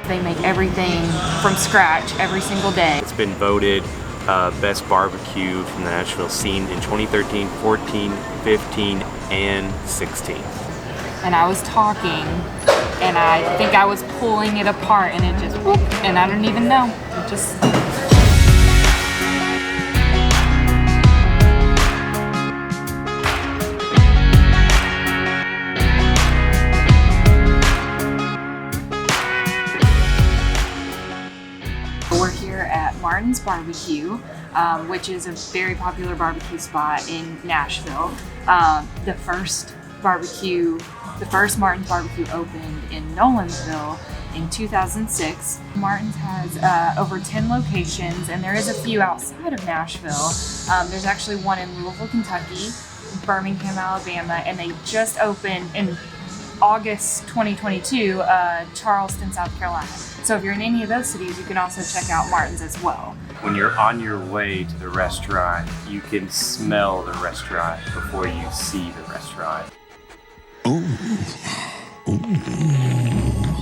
They make everything from scratch every single day. It's been voted best barbecue from the Nashville scene in 2013, 14, 15, and 16. And I was talking, and I think I was pulling it apart, and it just whoop, and I don't even know. It just. We're here at Martin's BBQ, which is a very popular barbecue spot in Nashville. The first Martin's BBQ opened in Nolensville in 2006. Martin's has over 10 locations, and there is a few outside of Nashville. There's actually one in Louisville, Kentucky, Birmingham, Alabama, and they just opened in August 2022, Charleston, South Carolina. So if you're in any of those cities, you can also check out Martin's as well. When you're on your way to the restaurant, you can smell the restaurant before you see the restaurant. Ooh,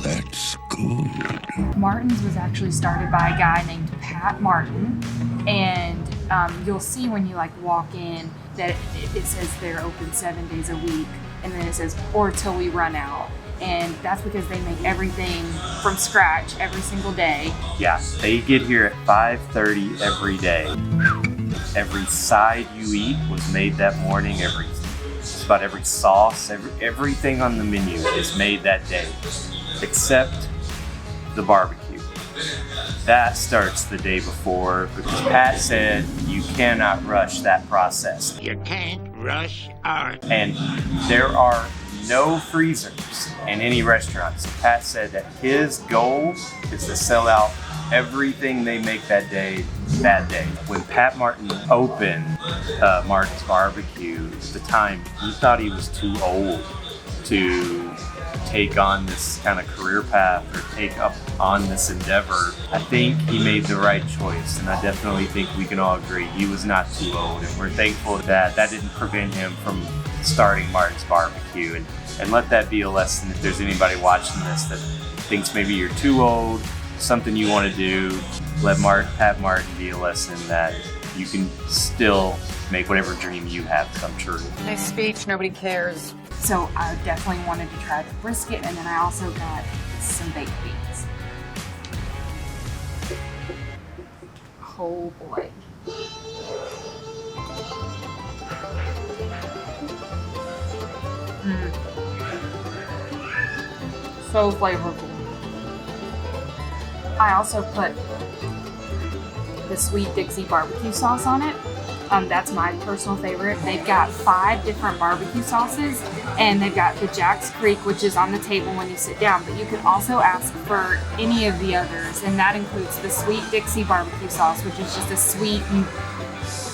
that's good. Martin's was actually started by a guy named Pat Martin, and you'll see when you walk in that it says they're open 7 days a week, and then it says or till we run out. And that's because they make everything from scratch every single day. Yeah, they get here at 5:30 every day. Every side you eat was made that morning. Just about every sauce, everything on the menu is made that day, except the barbecue. That starts the day before because Pat said you cannot rush that process. You can't rush art. And there are no freezers in any restaurant. So Pat said that his goal is to sell out everything they make that day, that day. When Pat Martin opened Martin's BBQ, at the time, he thought he was too old to take on this kind of career path or take up on this endeavor. I think he made the right choice, and I definitely think we can all agree he was not too old, and we're thankful that didn't prevent him from starting Martin's BBQ. And let that be a lesson if there's anybody watching this that thinks maybe you're too old, something you want to do, let Pat Martin be a lesson that you can still make whatever dream you have come true. Nice speech, nobody cares. So I definitely wanted to try the brisket, and then I also got some baked beans. Oh boy. So flavorful. I also put the Sweet Dixie barbecue sauce on it. That's my personal favorite. They've got 5 different barbecue sauces, and they've got the Jack's Creek, which is on the table when you sit down, but you can also ask for any of the others, and that includes the Sweet Dixie barbecue sauce, which is just a sweet, and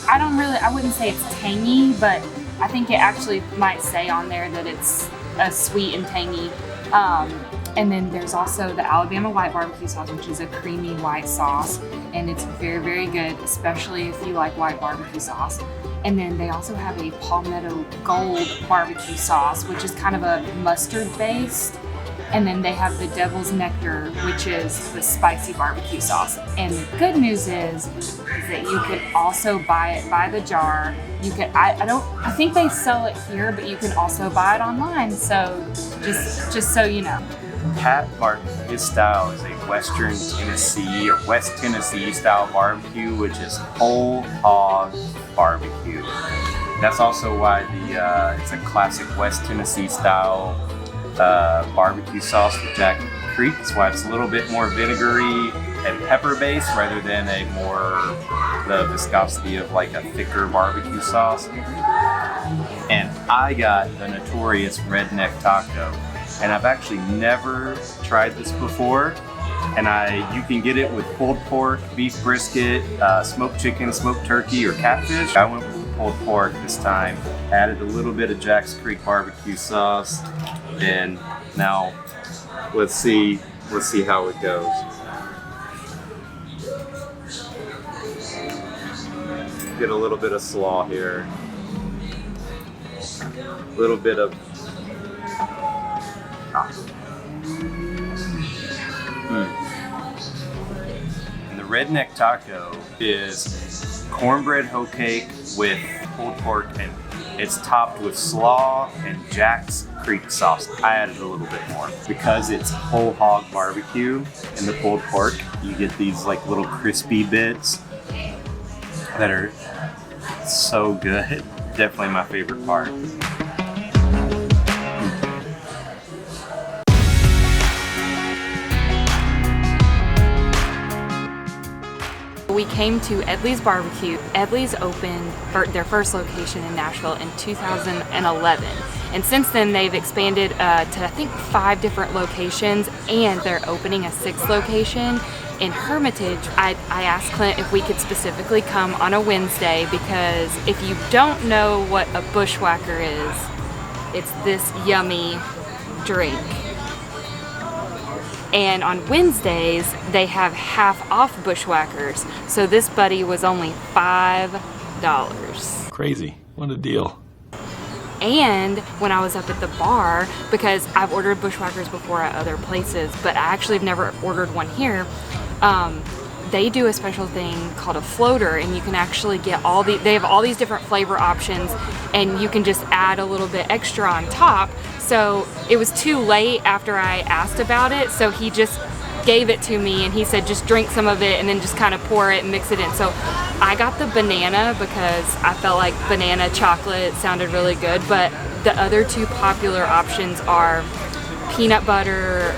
I wouldn't say it's tangy, but I think it actually might say on there that it's a sweet and tangy. And then there's also the Alabama white barbecue sauce, which is a creamy white sauce, and it's very, very good, especially if you like white barbecue sauce. And then they also have a Palmetto Gold barbecue sauce, which is kind of a mustard based. And then they have the Devil's Nectar, which is the spicy barbecue sauce. And the good news is that you can also buy it by the jar. You can, I think they sell it here, but you can also buy it online. So just so you know. Pat Martin, his style is a Western Tennessee or West Tennessee style barbecue, which is whole hog barbecue. That's also why it's a classic West Tennessee style barbecue sauce with Jack Creek. That's why it's a little bit more vinegary and pepper based rather than the viscosity of like a thicker barbecue sauce. And I got the notorious redneck taco. And I've actually never tried this before. And you can get it with pulled pork, beef brisket, smoked chicken, smoked turkey, or catfish. I went with pulled pork this time. Added a little bit of Jack's Creek barbecue sauce. And now let's see how it goes. Get a little bit of slaw here. A little bit of redneck taco is cornbread hoe cake with pulled pork, and it's topped with slaw and Jack's Creek sauce. I added a little bit more because it's whole hog barbecue and the pulled pork. You get these like little crispy bits that are so good. Definitely my favorite part. We came to Edley's Barbecue. Edley's opened their first location in Nashville in 2011. And since then they've expanded to I think 5 different locations, and they're opening a 6th location in Hermitage. I asked Clint if we could specifically come on a Wednesday, because if you don't know what a bushwhacker is, it's this yummy drink. And on Wednesdays, they have half off bushwhackers. So this buddy was only $5. Crazy. What a deal. And when I was up at the bar, because I've ordered bushwhackers before at other places, but I actually have never ordered one here, they do a special thing called a floater, and you can actually get they have all these different flavor options, and you can just add a little bit extra on top. So it was too late after I asked about it, so he just gave it to me and he said just drink some of it and then just kind of pour it and mix it in. So I got the banana because I felt like banana chocolate sounded really good, but the other 2 popular options are peanut butter,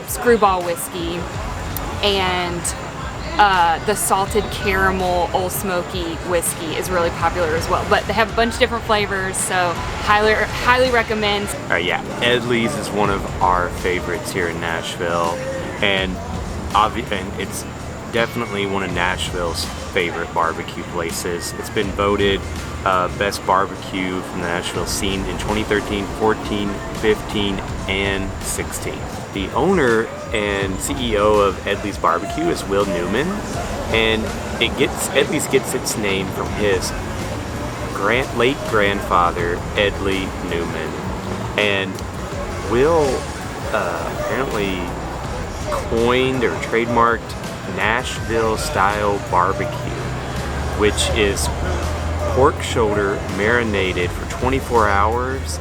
screwball whiskey, and the salted caramel Old Smoky whiskey is really popular as well. But they have a bunch of different flavors, so highly recommend. Yeah, Edley's is one of our favorites here in Nashville, and it's definitely one of Nashville's favorite barbecue places. It's been voted best barbecue from the Nashville scene in 2013, 14, 15, and 16. The owner and CEO of Edley's Barbecue is Will Newman, and Edley's gets its name from his late grandfather, Edley Newman. And Will apparently coined or trademarked Nashville style barbecue, which is pork shoulder marinated for 24 hours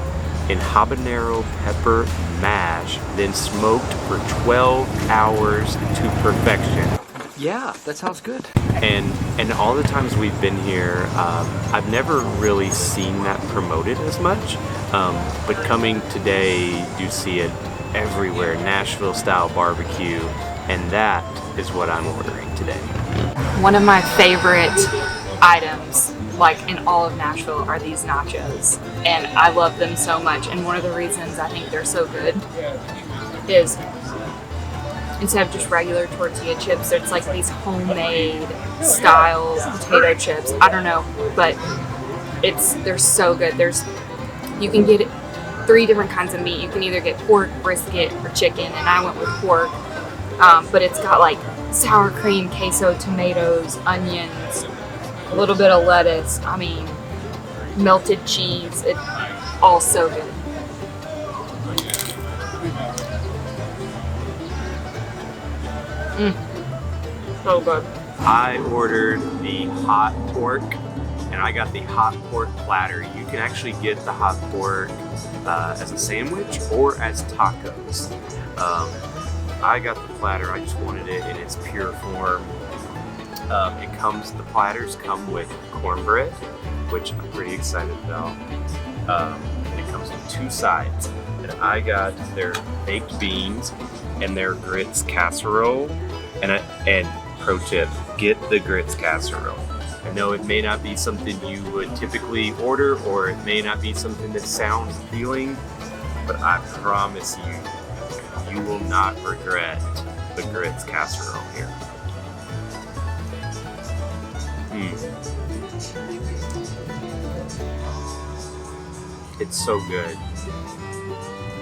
in habanero pepper mash, then smoked for 12 hours to perfection. Yeah, that sounds good. And all the times we've been here, I've never really seen that promoted as much, but coming today, you see it everywhere, Nashville style barbecue, and that is what I'm ordering today. One of my favorite items, like in all of Nashville, are these nachos, and I love them so much. And one of the reasons I think they're so good is instead of just regular tortilla chips, it's like these homemade style potato chips. I don't know, but they're so good. You can get 3 different kinds of meat. You can either get pork, brisket, or chicken, and I went with pork. But it's got like sour cream, queso, tomatoes, onions, a little bit of lettuce, melted cheese. It's all so good. So good. I ordered the hot pork, and I got the hot pork platter. You can actually get the hot pork as a sandwich or as tacos. I got the platter. I just wanted it in its pure form. The platters come with cornbread, which I'm pretty excited about. And it comes with 2 sides. And I got their baked beans and their grits casserole. And pro tip, get the grits casserole. I know it may not be something you would typically order, or it may not be something that sounds appealing, but I promise you will not regret the grits casserole here. It's so good.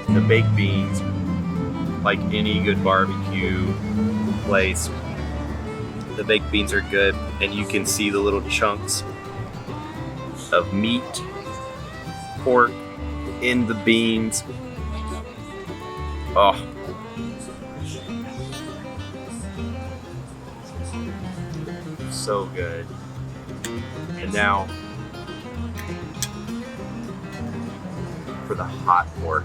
The baked beans, like any good barbecue place, the baked beans are good, and you can see the little chunks of meat, pork in the beans. Oh. So good. And now for the hot pork.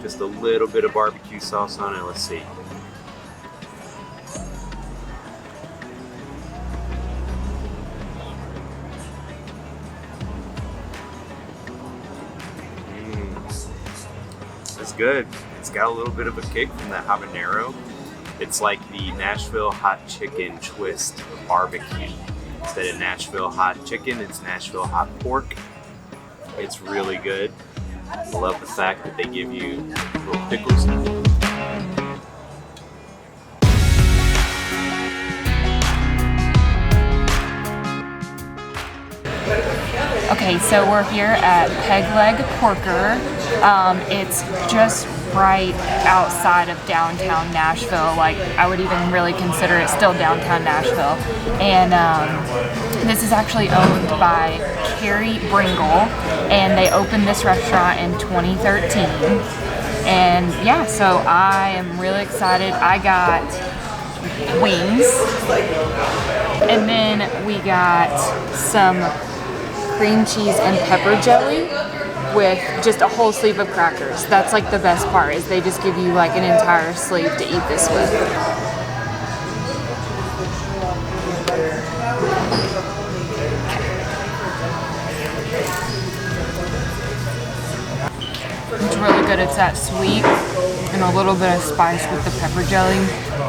Just a little bit of barbecue sauce on it. Let's see. That's good. It's got a little bit of a kick from that habanero. It's like the Nashville hot chicken twist of barbecue. Instead of Nashville hot chicken, it's Nashville hot pork. It's really good. I love the fact that they give you little pickles. Okay, so we're here at Peg Leg Porker. It's just right outside of downtown Nashville. Like, I would even really consider it still downtown Nashville. And this is actually owned by Carrie Bringle, and they opened this restaurant in 2013. And yeah, so I am really excited. I got wings, and then we got some cream cheese and pepper jelly with just a whole sleeve of crackers. That's like the best part, is they just give you like an entire sleeve to eat this with. It's really good. It's that sweet and a little bit of spice with the pepper jelly,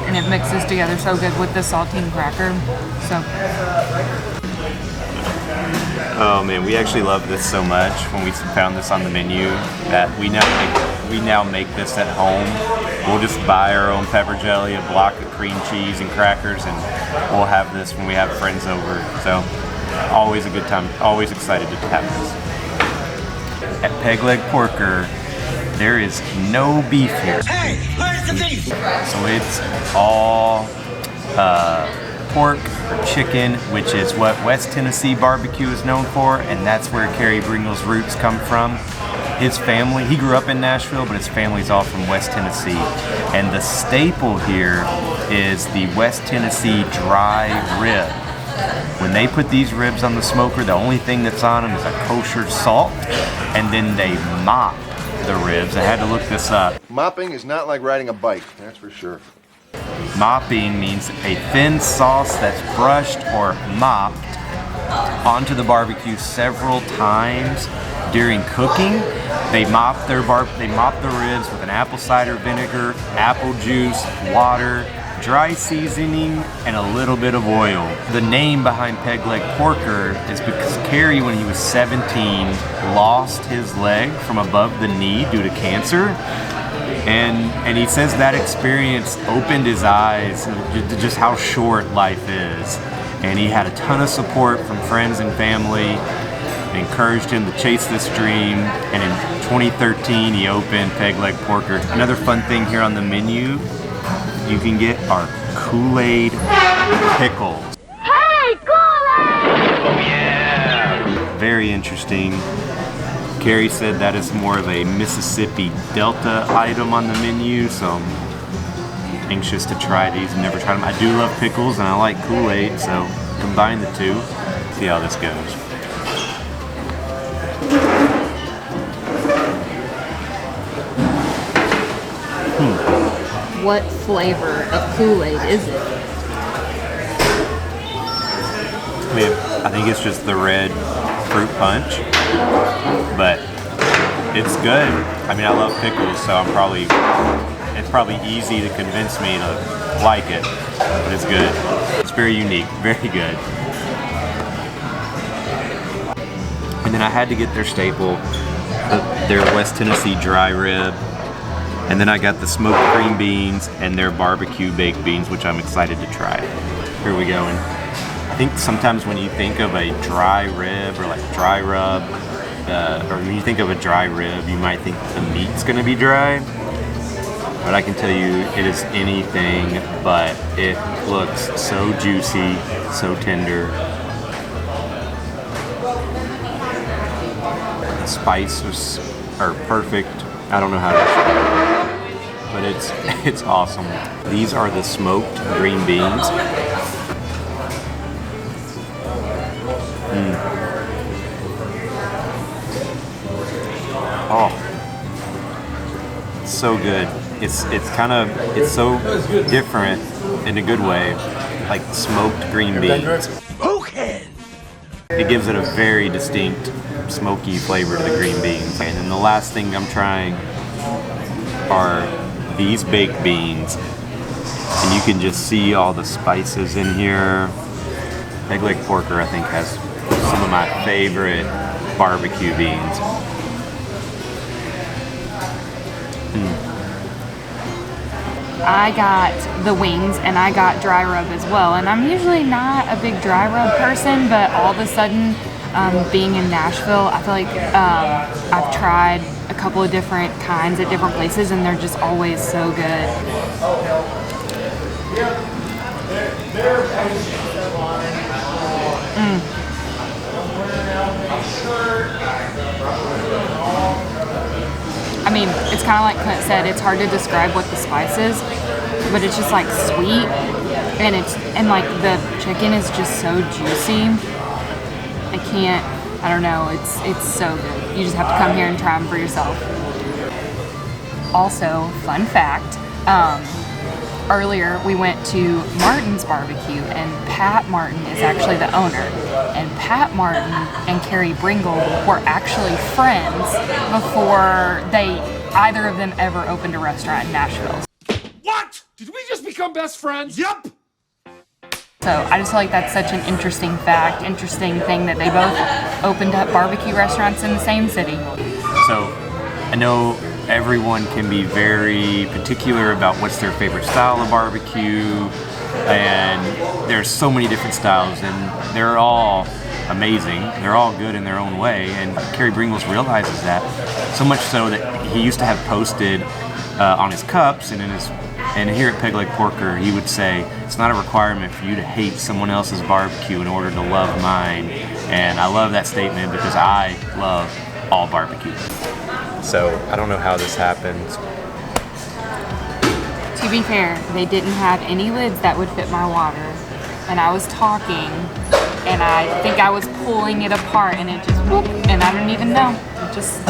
and it mixes together so good with the saltine cracker. So Oh man, we actually love this so much when we found this on the menu that we now make this at home. We'll just buy our own pepper jelly, a block of cream cheese and crackers, and we'll have this when we have friends over. So always a good time, always excited to have this. At Peg Leg Porker, there is no beef here. Hey, where's the beef? So it's all pork or chicken, which is what West Tennessee barbecue is known for, and that's where Carrie Bringle's roots come from. His family, he grew up in Nashville, but his family's all from West Tennessee. And the staple here is the West Tennessee dry rib. When they put these ribs on the smoker, the only thing that's on them is a kosher salt, and then they mop the ribs. I had to look this up. Mopping is not like riding a bike, that's for sure. Mopping means a thin sauce that's brushed or mopped onto the barbecue several times during cooking. They mop the ribs with an apple cider vinegar, apple juice, water, dry seasoning, and a little bit of oil. The name behind Peg Leg Porker is because Carrie, when he was 17, lost his leg from above the knee due to cancer. And he says that experience opened his eyes to just how short life is. And he had a ton of support from friends and family. They encouraged him to chase this dream. And in 2013, he opened Peg Leg Porker. Another fun thing here on the menu, you can get our Kool-Aid pickles. Hey, Kool-aid! Oh yeah! Very interesting. Carrie said that is more of a Mississippi Delta item on the menu, so I'm anxious to try these. I've never tried them. I do love pickles and I like Kool-Aid, so combine the two. See how this goes. what flavor of Kool-Aid is it? I think it's just the red fruit punch, but it's good. I mean, I love pickles, so it's probably easy to convince me to like it, but it's good. It's very unique, very good. And then I had to get their staple, their West Tennessee dry rib, and then I got the smoked green beans and their barbecue baked beans, which I'm excited to try. Here we go. And I think sometimes when you think of a dry rib or like dry rub, or when you think of a dry rib, you might think the meat's gonna be dry. But I can tell you it is anything but. It looks so juicy, so tender. The spices are perfect. I don't know how to describe it. but it's awesome. These are the smoked green beans. Oh, so good. It's so different in a good way, like smoked green beans. Okay. It gives it a very distinct smoky flavor to the green beans. And then the last thing I'm trying are these baked beans, and you can just see all the spices in here. Peg leg porker, I think, has some of my favorite barbecue beans. I got the wings and I got dry rub as well. And I'm usually not a big dry rub person, but all of a sudden, being in Nashville, I feel like I've tried a couple of different kinds at different places and they're just always so good. I mean, it's kind of like Clint said, it's hard to describe what the spice is, but it's just like sweet, and like the chicken is just so juicy. I don't know, it's so good. You just have to come here and try them for yourself. Also, fun fact, earlier we went to Martin's Barbecue, and Pat Martin is actually the owner. And Pat Martin and Carrie Bringle were actually friends before either of them ever opened a restaurant in Nashville. What? Did we just become best friends? Yup. So I just feel like that's such an interesting fact, interesting thing that they both opened up barbecue restaurants in the same city. So I know everyone can be very particular about what's their favorite style of barbecue, and there's so many different styles, and they're all amazing. They're all good in their own way, and Kerry Bringles realizes that, so much so that he used to have posted on his cups and here at Peg Leg Porker, he would say, it's not a requirement for you to hate someone else's barbecue in order to love mine. And I love that statement because I love all barbecue. So I don't know how this happens. To be fair, they didn't have any lids that would fit my water. And I was talking, and I think I was pulling it apart, and it just whoop, and I don't even know. It just